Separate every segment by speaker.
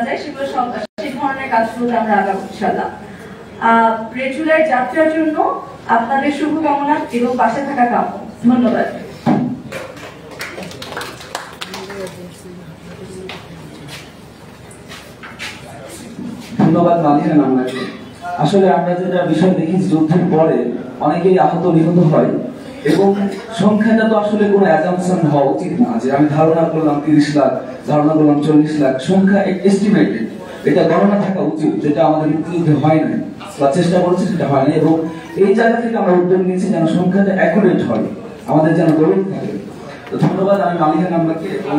Speaker 1: সেগুলো সেই ধরনের কাজগুলো আমরা আগাবো ইনশাআল্লাহ। রেড জুলাই যাত্রার জন্য আপনাদের শুভকামনা এবং পাশে থাকা কাম্য। ধন্যবাদ।
Speaker 2: ধন্যবাদ মালিহা নামনাকে। আসলে আমরা যেটা বিষয় দেখি যুদ্ধের পরে অনেকেই আহত নিহত হয় এবং সংখ্যাটা তো আসলে কোনো অ্যাজাম্পশন হওয়া উচিত না যে আমি ধারণা করলাম 30 লাখ, ধারণা করলাম 40 লাখ। সংখ্যা এস্টিমেটেড, এটা গণনা থাকা উচিত, যেটা আমাদের মুক্তিযুদ্ধে হয় নাই বা চেষ্টা করছে সেটা হয় না। এবং এই জায়গা থেকে আমরা উদ্যোগ নিয়েছি যেন সংখ্যাটা অ্যাকুরেট হয়, আমাদের যেন দলিল থাকে। তো ধন্যবাদ আমি মালিহা নামনাকে। এবং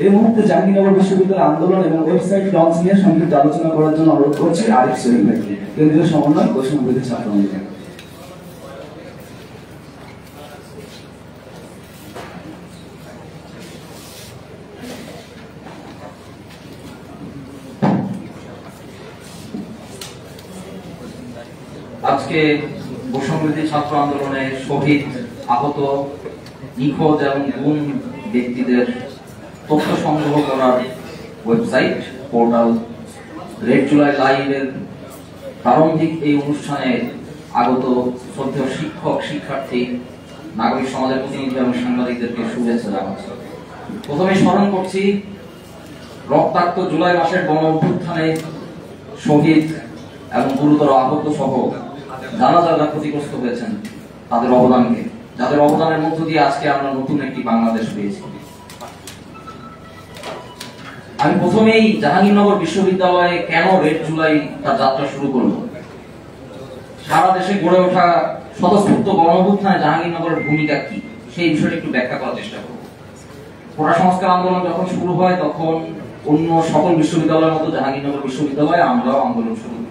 Speaker 2: এই মুহূর্তে জাহাঙ্গীরনগর বিশ্ববিদ্যালয় আন্দোলন এবং ওয়েবসাইট লঞ্চ নিয়ে সংক্ষিপ্ত আলোচনা করার জন্য অনুরোধ করছি আরিফ সেলিম ভাইকে, কেন্দ্রীয় সমন্বয় বৈষম্যবিরোধী ছাত্র আন্দোলন।
Speaker 3: আজকে বৈষম্যবিরোধী ছাত্র আন্দোলনে শহীদ, আহত, নিখোঁজ এবং গুম ব্যক্তিদের তথ্য সংগ্রহ করার ওয়েবসাইট পোর্টাল রেড জুলাই লাইভের প্রারম্ভিক এই অনুষ্ঠানে আগত শ্রদ্ধেয় শিক্ষক, শিক্ষার্থী, নাগরিক সমাজের প্রতিনিধি এবং সাংবাদিকদেরকে শুভেচ্ছা জানাচ্ছি। প্রথমে স্মরণ করছি রক্তাক্ত জুলাই মাসের গণ অভ্যুত্থানে শহীদ এবং গুরুতর আহত সহ যারা ক্ষতিগ্রস্ত হয়েছেন তাদের অবদানকে, যাদের অবদানের মধ্য দিয়ে আজকে আমরা নতুন একটি বাংলাদেশ পেয়েছি। আমি প্রথমেই জাহাঙ্গীরনগর বিশ্ববিদ্যালয়ে কেন রেড জুলাই তার যাত্রা শুরু করলো, সারা দেশে গড়ে ওঠা স্বতঃস্ফূর্ত গণ অভ্যুত্থানে জাহাঙ্গীরনগরের ভূমিকা কি, সেই বিষয়টি একটু ব্যাখ্যা করার চেষ্টা করব। কোটা সংস্কার আন্দোলন যখন শুরু হয় তখন অন্য সকল বিশ্ববিদ্যালয়ের মতো জাহাঙ্গীরনগর বিশ্ববিদ্যালয়ে আমরাও আন্দোলন শুরু করি।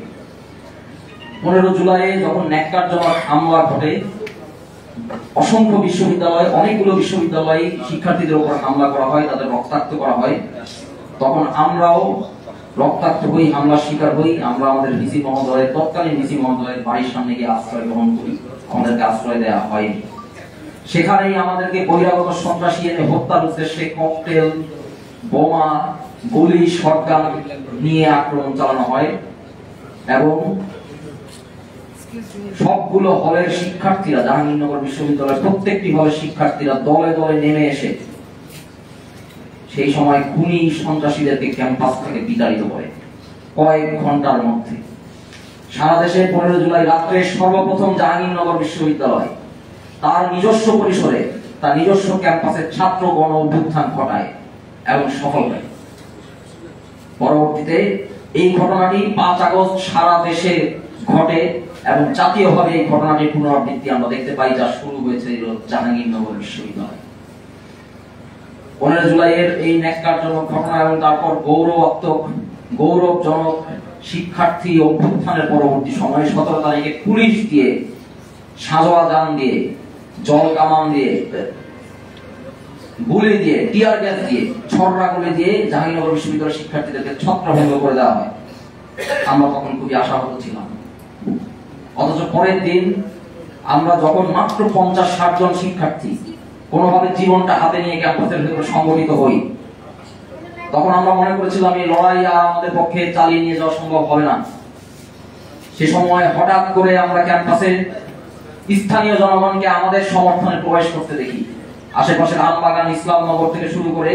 Speaker 3: 15 জুলাই যখন ন্যাক্কারজনক হামলা ঘটে, অসংখ্য বিশ্ববিদ্যালয়, অনেকগুলো বিশ্ববিদ্যালয়ে শিক্ষার্থীদের উপর হামলা করা হয়, তাদের রক্তাক্ত করা হয়, তখন আমরাও রক্তাক্ত হই, হামলার শিকার হই। আমরা আমাদের ভিসি মহোদয়, তৎকালীন ভিসি মহোদয়ের বাড়ির সামনে গিয়ে আশ্রয় গ্রহণ করি, আমাদেরকে আশ্রয় দেওয়া হয়। সেখানেই আমাদেরকে বহিরাগত সন্ত্রাসী এনে হত্যার উদ্দেশ্যে ককটেল, বোমা, গুলি, শটগান নিয়ে আক্রমণ চালানো হয় এবং সবগুলো হলের শিক্ষার্থীরা, জাহাঙ্গীরনগর বিশ্ববিদ্যালয়ের প্রত্যেকটি হলের শিক্ষার্থীরা দলে দলে নেমে এসে সেই সময় খুনি সন্ত্রাসীদেরকে ক্যাম্পাস থেকে বিতাড়িত করে কয়েক ঘন্টার মধ্যে। সারা দেশে 15 জুলাই রাত্রে সর্বপ্রথম জাহাঙ্গীরনগর বিশ্ববিদ্যালয় তার নিজস্ব পরিসরে, তার নিজস্ব ক্যাম্পাসে ছাত্র গণ অভ্যুত্থান ঘটায় এবং সফল হয়। পরবর্তীতে এই ঘটনাটি 5 আগস্ট সারা দেশে ঘটে এবং জাতীয়ভাবে এই ঘটনাটির পুনরাবৃত্তি আমরা দেখতে পাই, যা শুরু হয়েছিল জাহাঙ্গীরনগর বিশ্ববিদ্যালয়। 15 জুলাইয়ের এই ন্যাক্কারজনক ঘটনা এবং তারপর গৌরবজনক শিক্ষার্থী অভ্যুত্থানের পরবর্তী সময়ে 17 তারিখে পুলিশ দিয়ে, সাজোয়া যান দিয়ে, জল কামান দিয়ে, গুলি দিয়ে, টিয়ার গ্যাস দিয়ে, ছড়রা গুলি দিয়ে জাহাঙ্গীরনগর বিশ্ববিদ্যালয়ের শিক্ষার্থীদেরকে ছত্রভঙ্গ করে দেওয়া হয়। আমরা তখন খুবই আশাহত ছিলাম। অথচ পরের দিন আমরা যখন মাত্র 50-60 জন শিক্ষার্থী কোনোভাবে জীবনটা হাতে নিয়ে ক্যাম্পাসের ভেতরে সংগঠিত হই, তখন আমরা মনে করেছিলাম এই লড়াই আমাদের পক্ষে চালিয়ে নিয়ে যাওয়া সম্ভব হবে না। সে সময় হঠাৎ করে আমরা ক্যাম্পাসে স্থানীয় জনগণকে আমাদের সমর্থনে প্রবেশ করতে দেখি। আশেপাশের আমবাগান, ইসলামনগর থেকে শুরু করে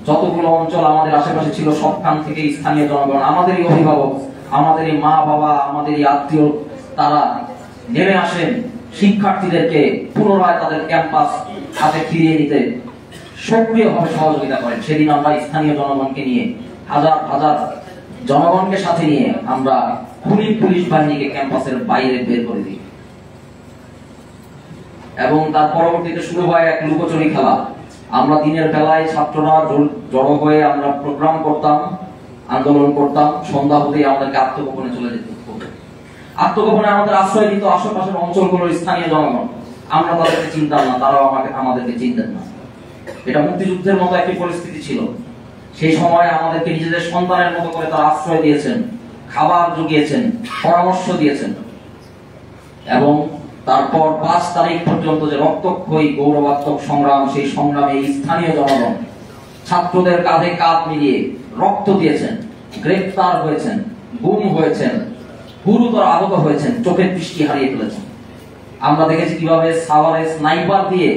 Speaker 3: যতগুলো অঞ্চল আমাদের আশেপাশে ছিল, সবখান থেকে স্থানীয় জনগণ, আমাদেরই অভিভাবক, আমাদেরই মা বাবা, আমাদেরই আত্মীয়, তারা নেমে আসেন শিক্ষার্থীদেরকে পুনরায় তাদের ক্যাম্পাস হাতে ফিরিয়ে নিতে সক্রিয়ভাবে সহযোগিতা করেন। সেদিন আমরা স্থানীয় জনগণকে নিয়ে, হাজার হাজার জনগণকে সাথে নিয়ে আমরা পুলিশ বাহিনীকে ক্যাম্পাসের বাইরে বের করে দিই এবং তার পরবর্তীতে শুরু হয় এক লুকোচুরি খেলা। আমরা দিনের বেলায় ছাত্ররা জড়ো হয়ে আমরা প্রোগ্রাম করতাম, আন্দোলন করতাম, সন্ধ্যা হতেই আমাদেরকে আত্মগোপনে চলে যেত। আত্মগোপনে আমাদের আশ্রয় দিত আশেপাশের অঞ্চলগুলোর স্থানীয় জনগণ। আমরা তাদেরকে চিনতাম না, তারাও আমাদেরকে চিনতেন না। এটা মুক্তিযুদ্ধের মতো একটি পরিস্থিতি ছিল। সেই সময় আমাদেরকে নিজেদের সন্তানের মতো করে তারা আশ্রয় দিয়েছেন, খাবার জুগিয়েছেন, পরামর্শ দিয়েছেন এবং তারপর 5 তারিখ পর্যন্ত যে রক্তক্ষয়ী গৌরবাত্মক সংগ্রাম, সেই সংগ্রামে স্থানীয় জনগণ ছাত্রদের কাঁধে কাঁধ মিলিয়ে রক্ত দিয়েছেন, গ্রেফতার হয়েছেন, গুম হয়েছেন, গুরুতর আহত হয়েছেন, চোখের দৃষ্টি হারিয়ে ফেলেছেন। আমরা দেখেছি কিভাবে সাভারে স্নাইপার দিয়ে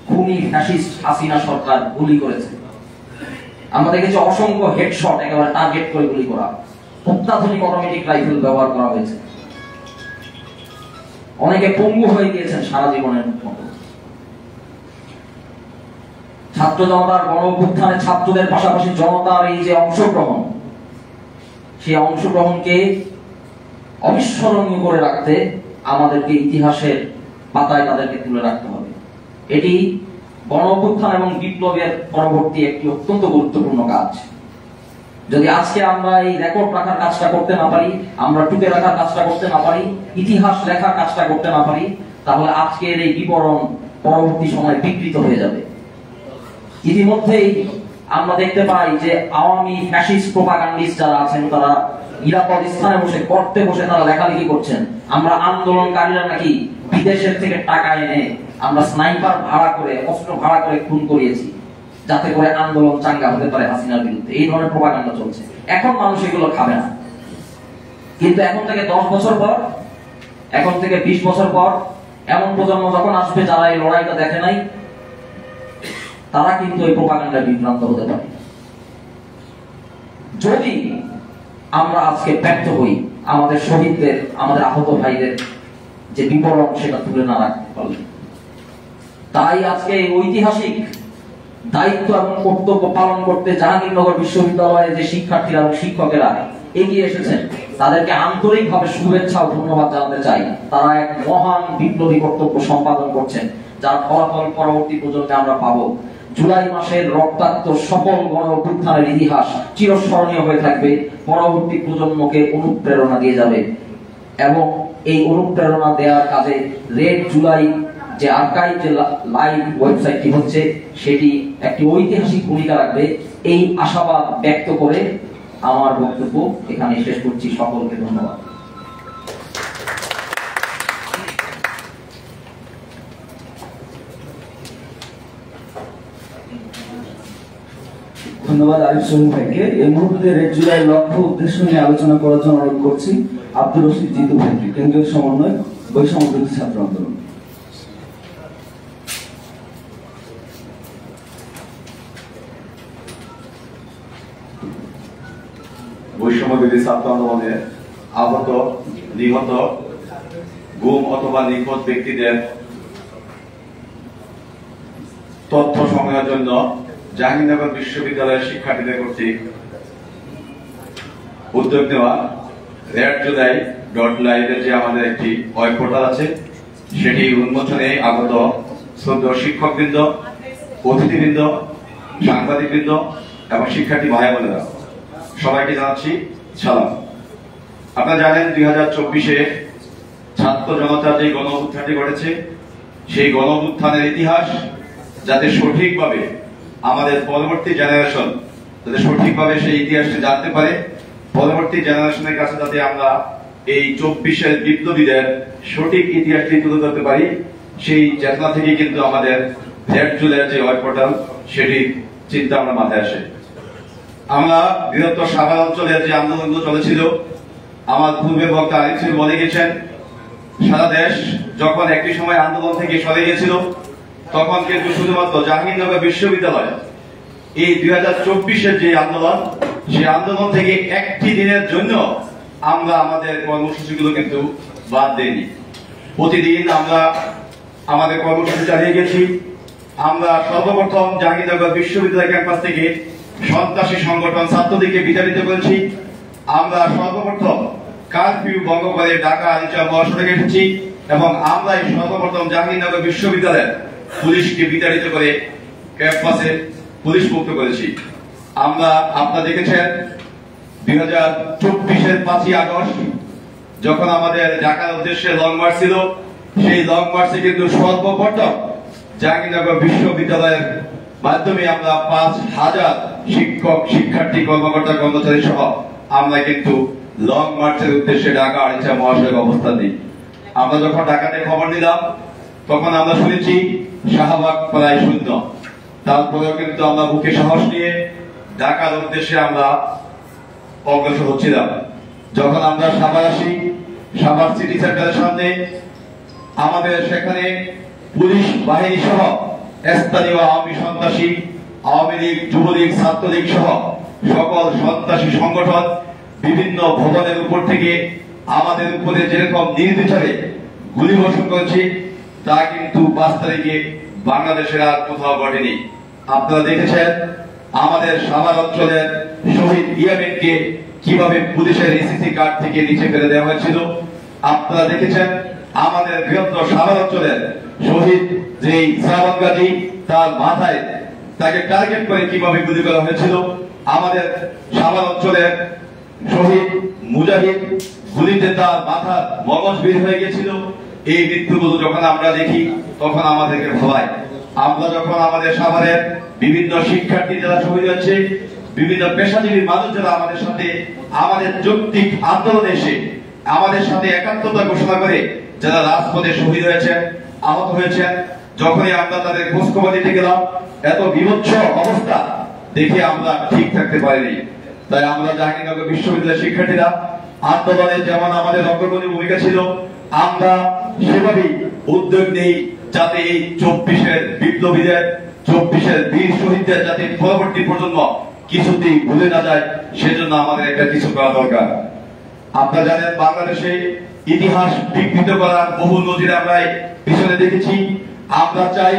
Speaker 3: খুনি ফ্যাসিস্ট হাসিনা সরকার গুলি করেছে। আমরা দেখেছি অসংখ্য হেডশট একেবারে টার্গেট করে গুলি করা, অত্যাধুনিক অটোমেটিক রাইফেল ব্যবহার করা হয়েছে। অনেকে পঙ্গু হয়ে গিয়েছেন সারা জীবনের মতো। ছাত্র জনতার গণ অভ্যুত্থানে ছাত্রদের পাশাপাশি জনতার এই যে অংশগ্রহণ, সেই অংশগ্রহণকে অবিস্মরণীয় করে রাখতে আমাদেরকে ইতিহাসের পাতায় তাদেরকে তুলে রাখতে হবে। এটি গণ অভ্যুত্থান এবং বিপ্লবের পরবর্তী একটি অত্যন্ত গুরুত্বপূর্ণ কাজ। যদি আজকে আমরা এই রেকর্ড রাখার কাজটা করতে না পারি, আমরা টুকে রাখার কাজটা করতে না পারি, ইতিহাস লেখার কাজটা করতে না পারি, তাহলে আজকের এই বিবরণ পরবর্তী সময়ে বিকৃত হয়ে যাবে। ইতিমধ্যেই আমরা দেখতে পাই যে আওয়ামী ফ্যাসিস্ট প্রোপাগান্ডিস্ট যারা আছেন তারা নিরাপদ স্থানে বসে করতে বসে তারা লেখালেখি করছেন, আমরা আন্দোলনকারীরা নাকি বিদেশের থেকে টাকা এনে আমরা স্নাইপার ভাড়া করে, অস্ত্র ভাড়া করে খুন করিয়েছি যাতে করে আন্দোলন চাঙ্গা হতে পারে হাসিনার বিরুদ্ধে। এই ধরনের প্রোপাগান্ডা চলছে। এখন মানুষ এগুলো খাবে না, কিন্তু এখন থেকে 10 বছর পর, এখন থেকে 20 বছর পর এমন প্রজন্ম যখন আসবে যারা এই লড়াইটা দেখে নাই, তারা কিন্তু এই প্রোপাগান্ডায় বিভ্রান্ত হতে পারে। যদি আমরা আজকে ব্যর্থ হই আমাদের শহীদদের, আমাদের আহত ভাইদের যে বিবরণ সেটা তুলে না রাখতে পারলে, তাই আজকে এই ঐতিহাসিক দায়িত্ব এবং কর্তব্য পালন করতে জাহাঙ্গীরনগর বিশ্ববিদ্যালয়ের যে শিক্ষার্থীরা এবং শিক্ষকেরা এগিয়ে এসেছেন তাদেরকে আন্তরিকভাবে শুভেচ্ছা ও ধন্যবাদ জানাতে চাই। তারা এক মহান বিপ্লবী কর্তব্য সম্পাদন করছেন, যার ফলাফল পরবর্তী প্রজন্মে আমরা পাবো। জুলাই মাসের রক্তাক্ত সকল গণ অভ্যুত্থানের ইতিহাস চিরস্মরণীয় হয়ে থাকবে, পরবর্তী প্রজন্মকে অনুপ্রেরণা দিয়ে যাবে। এবং এই অনুপ্রেরণা দেওয়ার কাজে রেড জুলাই যে আর্কাইভ, যে লাইভ ওয়েবসাইটটি হচ্ছে, সেটি একটি ঐতিহাসিক ভূমিকা রাখবে। এই আশাবাদ ব্যক্ত করে আমার বক্তব্য এখানে শেষ করছি। সকলকে ধন্যবাদ।
Speaker 2: ধন্যবাদ আরিফ শরীফ ভাইকে। এই মুহূর্তে রেড জুলাই লক্ষ্য উদ্দেশ্য নিয়ে আলোচনা করার জন্য অনুরোধ করছি আব্দুর রশিদ জিতু ভাইকে, কেন্দ্রীয় সমন্বয় বৈষম্য বিরোধী ছাত্র আন্দোলন।
Speaker 4: বৈষম্য বিরোধী ছাত্র আন্দোলনে আহত, নিহত, গুম অথবা নিখোঁজ ব্যক্তিদের তথ্য সংগ্রহের জন্য জাহাঙ্গীরনগর বিশ্ববিদ্যালয়ের শিক্ষার্থীদের কর্তৃক উদ্যোগ নেওয়া redjuly.live যে আমাদের একটি ওয়েব পোর্টাল আছে, সেটি উন্মোচনে আগত শ্রদ্ধেয় শিক্ষকবৃন্দ, অতিথিবৃন্দ, সাংবাদিকবৃন্দ এবং শিক্ষার্থী ভাই বোনেরা সবাইকে জানাচ্ছি সালাম। আপনারা জানেন 2024-এ ছাত্র জনতার যে গণ অভ্যুত্থানটি ঘটেছে, সেই গণ অভ্যুত্থানের ইতিহাস যাতে সঠিকভাবে আমাদের পরবর্তী জেনারেশন যাতে সঠিকভাবে সেই ইতিহাসটি জানতে পারে, পরবর্তী জেনারেশনের কাছে যাতে আমরা এই 24-এর বিপ্লবীদের সঠিক ইতিহাসটি তুলে ধরতে পারি, সেই চেতনা থেকে কিন্তু আমাদের রেড জুলাইয়ের যে ওয়েব পোর্টাল সেটি চিন্তা আমরা মাথায় আসে। আমরা বৃহত্তর সাভার অঞ্চলের যে আন্দোলনগুলো চলেছিল, আমার পূর্বে বক্তা আরিফ শরীফ বলে গেছেন, সারা দেশ যখন একটি সময় আন্দোলন থেকে সরে গেছিল, তখন কিন্তু শুধুমাত্র জাহাঙ্গীরনগর বিশ্ববিদ্যালয় এই 2024-এর যে আন্দোলন, সেই আন্দোলন থেকে একটি দিনের জন্য আমরা আমাদের কর্মসূচিগুলো কিন্তু বাদ দেইনি। প্রতিদিন আমরা আমাদের কর্মসূচি চালিয়ে গেছি। আমরা সর্বপ্রথম জাহাঙ্গীরনগর বিশ্ববিদ্যালয় ক্যাম্পাস থেকে সন্ত্রাসী সংগঠন ছাত্রলীগকে বিতাড়িত করেছি। আমরা সর্বপ্রথম কারফিউ ভঙ্গ করে ঢাকা আরিচা মহাসড়কে এসেছি এবং আমরাই সর্বপ্রথম জাহাঙ্গীরনগর বিশ্ববিদ্যালয়ের পুলিশকে বিতাড়িত করে ক্যাম্পাসে পুলিশ মুক্ত করেছি। আমরা আপনারা দেখেছেন 2024-এর 5ই আগস্ট যখন আমাদের ঢাকার উদ্দেশ্যে লং মার্চ ছিল, সেই লং মার্চে কিন্তু সর্বপ্রথম জাহাঙ্গীরনগর বিশ্ববিদ্যালয়ের মাধ্যমে আমরা 5,000 শিক্ষক, শিক্ষার্থী, কর্মকর্তা, কর্মচারী সহ আমরা কিন্তু লং মার্চের উদ্দেশ্যে ঢাকা আরিচা মহাসড়কে অবস্থান নিই। আমরা যখন ঢাকাতে খবর নিলাম তখন আমরা শুনেছি শাহবাগ প্রায় শূন্য, তারপরেও কিন্তু আমরা বুকে সাহস নিয়ে ঢাকার উদ্দেশ্যে আমরা অগ্রসর হচ্ছিলাম। যখন আমরা সাভার আসি, সাভার সিটি সেন্টারের সামনে আমাদের সেখানে পুলিশ বাহিনী সহ স্থানীয় আওয়ামী সন্ত্রাসী, আওয়ামী লীগ, যুবলীগ, ছাত্রলীগ সহ সকল সন্ত্রাসী সংগঠন বিভিন্ন ভবনের উপর থেকে আমাদের উপরে যেরকম নির্বিচারে গুলি বর্ষণ করেছে তা কিন্তু 5 তারিখে বাংলাদেশের আর কোথাও ঘটেনি। আপনারা দেখেছেন আমাদের সাভার অঞ্চলের শহীদ ইয়ামিনকে কিভাবে পুলিশের এসিসি কার্ড থেকে নিচে ফেলে দেওয়া হয়েছিল। আপনারা দেখেছেন আমাদের বৃহত্তর সাভার অঞ্চলের শহীদ যেই শ্রাবণ গাজী, তার মাথায় তাকে টার্গেট করে কিভাবে গুলি করা হয়েছিল। আমাদের সাভার অঞ্চলের শহীদ মুজাহিদ, গুলিতে তার মাথার মগজ বের হয়ে গেছিল। এই মৃত্যুগুলো যখন আমরা দেখি তখন আমাদেরকে ভাবায়। আমরা যখন আমাদের সাভারের বিভিন্ন শিক্ষার্থী যারা শহীদ হয়েছে, বিভিন্ন পেশাজীবী মানুষ যারা আমাদের সাথে আমাদের যৌক্তিক আন্দোলনে এসে আমাদের সাথে একাত্মতা ঘোষণা করে যারা রাজপথে শহীদ হয়েছেন, আহত হয়েছেন, যখনই আমরা তাদের খোঁজ খবর দিতে গেলাম এত বিভৎস অবস্থা দেখে আমরা ঠিক থাকতে পারিনি। তাই আমরা জাহাঙ্গীরনগর বিশ্ববিদ্যালয়ের শিক্ষার্থীরা আন্দোলনে যেমন আমাদের অগ্রগণী ভূমিকা ছিল, আমরা সেভাবেই উদ্যোগ নেই যাতে এই 24-এর বিপ্লবীদের, 24-এর বীর শহীদদের যাতে পরবর্তী প্রজন্ম কিছুতেই ভুলে না যায়, সেজন্য আমাদের একটা কিছু করা দরকার। আপনারা জানেন বাংলাদেশে ইতিহাস বিকৃত করার বহু নজির আমরা পিছনে দেখেছি। আমরা চাই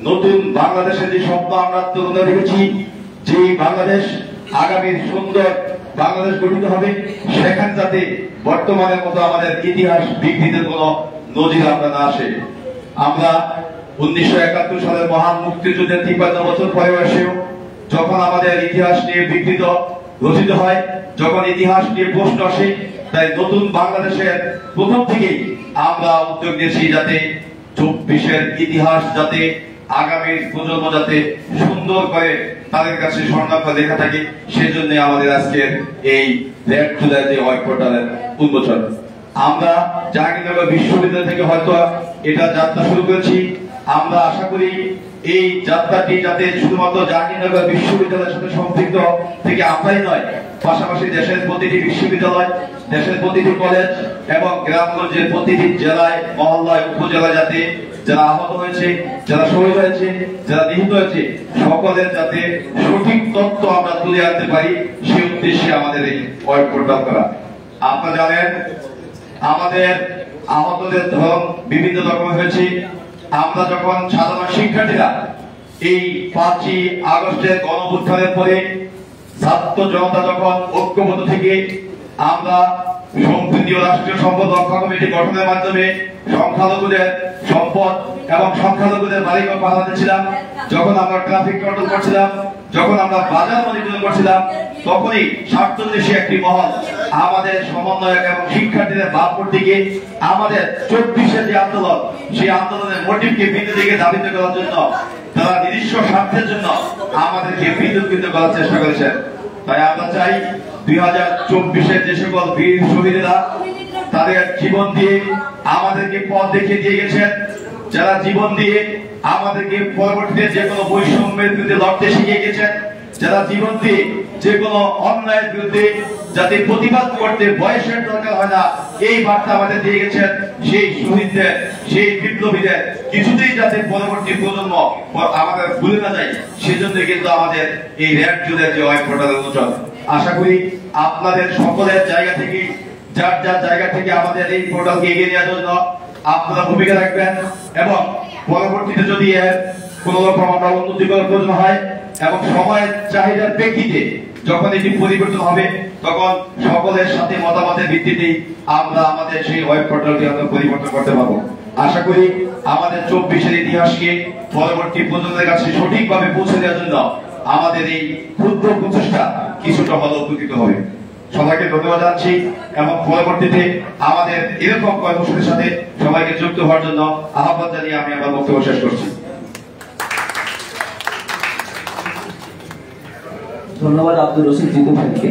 Speaker 4: নতুন বাংলাদেশের যে স্বপ্ন আমরা তরুণ দেখেছি, যে বাংলাদেশ আগামীর সুন্দর বাংলাদেশ গঠিত হবে, সেখানে যাতে বর্তমানের মতো আমাদের ইতিহাস বিকৃতির কোন নজির আমরা না আসে। আমরা 1971 সালের মহান মুক্তিযুদ্ধের 53 বছর পরে এসেও যখন আমাদের ইতিহাস নিয়ে বিকৃত রচিত হয়, যখন ইতিহাস নিয়ে প্রশ্ন আসে, তাই নতুন বাংলাদেশের প্রথম থেকেই আমরা উদ্যোগ নিয়েছি যাতে 24-এর ইতিহাস যাতে আগামী প্রজন্ম যাতে সুন্দর করে তাদের কাছে স্বর্ণাক্ষরে লেখা থাকে। সেজন্য আমাদের আজকের এই রেড জুলাই যে ওয়েব পোর্টালের উন্মোচন। আমরা জাহাঙ্গীরনগর বিশ্ববিদ্যালয় থেকে হয়তো এটা যাত্রা শুরু করেছি। আমরা আশা করি এই যাত্রাটি যাতে শুধুমাত্র জাহাঙ্গীরনগর বিশ্ববিদ্যালয়ের সাথে সম্পৃক্ত থেকে আমরাই নয়, পাশাপাশি দেশের প্রতিটি বিশ্ববিদ্যালয়, দেশের প্রতিটি কলেজ এবং গ্রামগঞ্জের প্রতিটি জেলায়, মহল্লায়, উপজেলায় যাতে যারা আহত হয়েছে, যারা শহীদ হয়েছে, যারা নিহত হয়েছে, সকলের যাতে সঠিক তথ্য আমরা তুলে আনতে পারি, সেই উদ্দেশ্যে আমাদের এই ওয়েব পোর্টাল করা। আপনারা জানেন আমাদের আহতদের ধরন বিভিন্ন রকমের হয়েছে। আমরা যখন সাধারণ শিক্ষার্থীরা এই 5ই আগস্টের গণঅভ্যুত্থানের পরে ছাত্র জনতা যখন ঐক্যবদ্ধ থেকে আমরা সংসদীয় রাষ্ট্রীয় সম্পদ রক্ষা কমিটি গঠনের মাধ্যমে সংখ্যালঘুদের সম্পদ এবং সংখ্যালঘুদের বাড়িঘর পাহারা দিচ্ছিলাম, যখন আমরা ট্রাফিক কন্ট্রোল করছিলাম, যখন আমরা বাজার মনিটরিং করছিলাম, তখনই স্বার্থন্বেষী একটি মহল আমাদের সমন্বয়ক এবং শিক্ষার্থীদের ভাবমূর্তি দিকে আমাদের 24-এর যে আন্দোলন, সেই আন্দোলনের মোটিভকে ভিন্ন দিকে ধাবিত করার জন্য তারা নিজস্ব স্বার্থের জন্য আমাদেরকে বিদ্যুৎকৃত করার চেষ্টা করেছেন। তাই আমরা চাই 2024-এর যে সকল বীর শহীদেরা তাদের জীবন দিয়ে আমাদেরকে পথ দেখিয়ে দিয়ে গেছেন, যারা জীবন দিয়ে আমাদেরকে পরবর্তীতে যে কোনো বৈষম্যের বিরুদ্ধে লড়তে শিখিয়ে গেছেন, যারা জীবন দিয়ে যে কোনো অন্যায়ের বিরুদ্ধে যাতে প্রতিবাদ করতে বয়সের দরকার হয় না, এই বার্তা আমাদের দিয়ে গেছেন। সেই শহীদদের, সেই বিপ্লবীদের কিছুতেই যাতে পরবর্তী প্রজন্ম আমাদের ভুলে না যায়, সেজন্য কিন্তু আমাদের এই রেড জুলাই যে ওয়েব পোর্টালের উন্মোচন। আশা করি আপনাদের সকলের জায়গা থেকে, যার যার জায়গা থেকে আমাদের এই পোর্টালকে এগিয়ে নেওয়ার জন্য আপনারা ভূমিকা রাখবেন এবং পরবর্তীতে যদি এর কোন রকম আমরা উন্নতি করার প্রয়োজন হয় এবং সময়ের চাহিদার প্রেক্ষিতে যখন এটি পরিবর্তন হবে, তখন সকলের সাথে মতামতের ভিত্তিতে আমরা আমাদের সেই ওয়েব পোর্টালটি আমরা পরিবর্তন করতে পারবো। আশা করি আমাদের 24-এর ইতিহাসকে পরবর্তী প্রজন্মের কাছে সঠিকভাবে পৌঁছে দেওয়ার জন্য আমাদের এই ক্ষুদ্র প্রচেষ্টা কিছুটা হলেও উপকৃত হবে। সবাইকে ধন্যবাদ জানাচ্ছি এবং পরবর্তীতে আমাদের এরকম কর্মসূচির সাথে সবাইকে যুক্ত হওয়ার জন্য আহ্বান জানিয়ে আমি আমার বক্তব্য শেষ করছি।
Speaker 2: ধন্যবাদ আব্দুর রশিদ জিতু ভাইকে।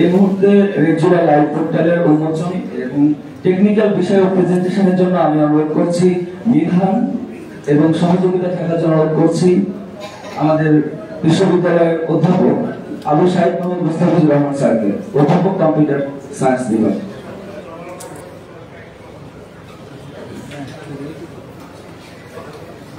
Speaker 2: এই মুহূর্তে রেড জুলাই লাইভ পোর্টালের উন্মোচন এবং টেকনিক্যাল বিষয় প্রেজেন্টেশনের জন্য আমি অনুরোধ করছি নিধান এবং সহযোগিতা থাকার জন্য অনুরোধ করছি আমাদের বিশ্ববিদ্যালয়ের অধ্যাপক আবু সাইদ মোহাম্মদ মুস্তাফিজুর রহমান স্যারকে, অধ্যাপক কম্পিউটার সায়েন্স বিভাগ।